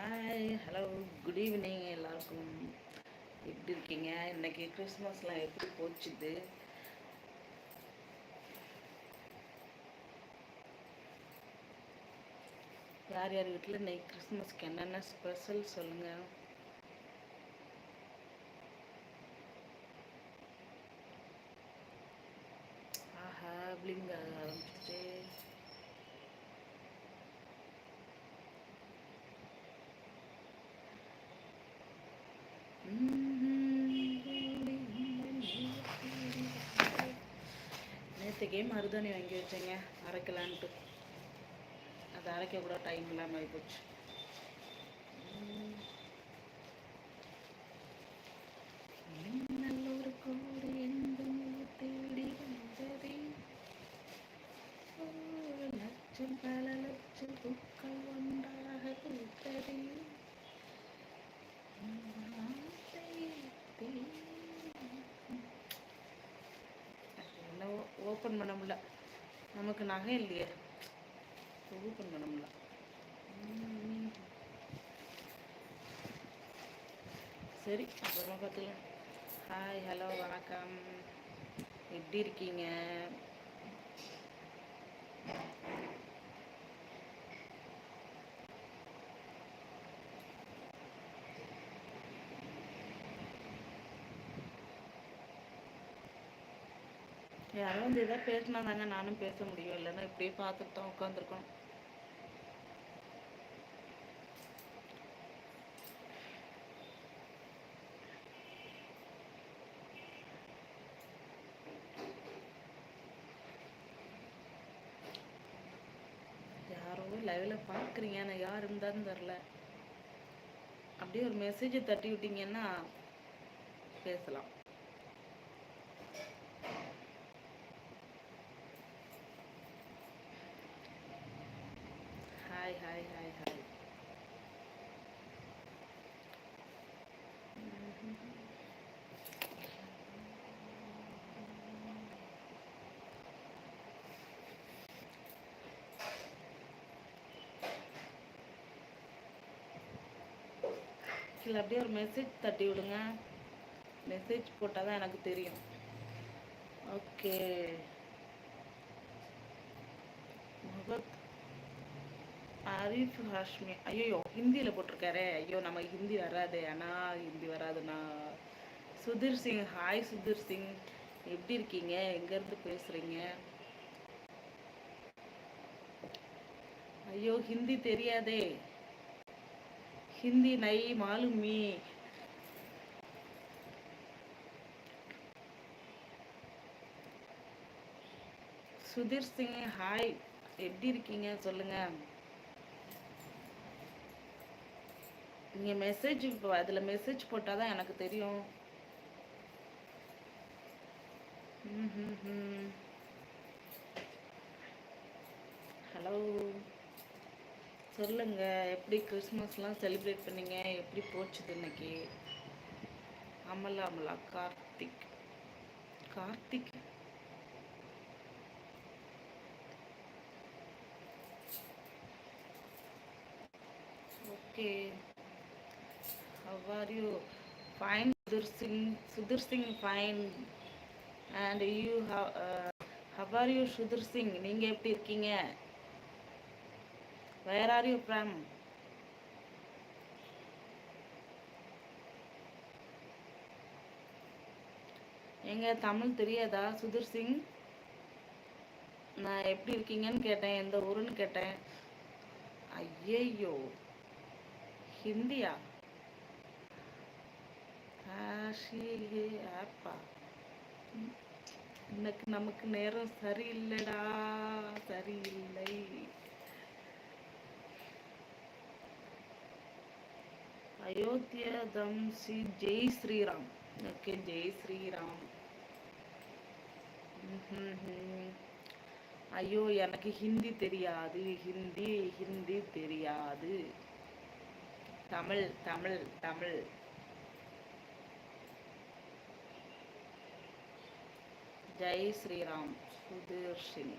Hi hello good evening எல்லாருக்கும். எப்படி இருக்கீங்க? இன்னைக்கு கிறிஸ்மஸ்லாம் எப்படி போச்சுது? யார் யார் வீட்டில் இன்னைக்கு கிறிஸ்மஸ்க்கு என்னென்ன ஸ்பெஷல் சொல்லுங்கள். ஆஹா, பிளிங்க ஆரம்பிச்சிட்டு நேற்றுக்கே மருதாணி வாங்கி வச்சேங்க அரைக்கலான்ட்டு. அது அரைக்க கூட டைம் இல்லாமல் ஆகிப்போச்சு. நல்லொரு கோடி எங்கும் தேடி வந்ததே, ஒரு லட்சம் பல லட்சம் பூக்கள் ஒன்றாக பூத்ததே. ஓப்பன் பண்ண முடியல, நமக்கு நகை இல்லையே, ஓப்பன் பண்ண முடியல. சரி, அப்புறமா பார்த்துக்கலாம். ஹாய் ஹலோ வணக்கம், எப்படி இருக்கீங்க? யாரோ வந்து எதாவது பேசினா தாங்க நானும் பேச முடியும், இல்லைன்னா இப்படியே பார்த்துட்டு தான் உட்காந்துருக்கோம். யாரோ லைவில் பார்க்குறீங்க, நான் யார் இருந்தாலும் தெரில. அப்படியே ஒரு மெசேஜை தட்டி விட்டீங்கன்னா பேசலாம். Hi hi hi hi. இல்லை அப்படியே ஒரு மெசேஜ் தட்டி விடுங்க, மெசேஜ் போட்டால் தான் எனக்கு தெரியும். ஓகே. முகத் ஆரிஃப் ஹாஷ்மி, ஐயோ ஹிந்தியில் போட்டிருக்காரே, ஐயோ நமக்கு ஹிந்தி வராது, ஆனால் ஹிந்தி வராதுண்ணா. சுதீர் சிங், ஹாய் சுதீர் சிங், எப்படி இருக்கீங்க? எங்கேருந்து பேசுகிறீங்க? ஐயோ ஹிந்தி தெரியாதே, ஹிந்தி நை மாலுமி. சுதீர் சிங் ஹாய், எப்படி இருக்கீங்க சொல்லுங்க. நீங்கள் மெசேஜ் அதில் மெசேஜ் போட்டால் தான் எனக்கு தெரியும். ஹலோ சொல்லுங்க, எப்படி கிறிஸ்மஸ்லாம் செலிப்ரேட் பண்ணீங்க? எப்படி போச்சுது இன்னைக்கு? Amala Karthik Karthik okay. How are you? Fine, Sudhir Singh, fine. And you have, how are you, Sudhir Singh? நீங்கள் எப்படி இருக்கீங்க? Where are you from? எங்க தமிழ் தெரியாதா சுதீர் சிங்? நான் எப்படி இருக்கீங்கன்னு கேட்டேன், எந்த ஊருன்னு கேட்டேன். ஐயையோ ஹிந்தியா? ஆப்பா, இன்னைக்கு நமக்கு நேரம் சரியில்லைடா, சரியில்லை. அயோத்தியா தம் ஸ்ரீ ஜெய் ஸ்ரீராம். ஓகே, ஜெய் ஸ்ரீராம். ஐயோ எனக்கு ஹிந்தி தெரியாது, ஹிந்தி ஹிந்தி தெரியாது. தமிழ் தமிழ் தமிழ். ஜெய் ஸ்ரீராம் சுதீர் சிங்.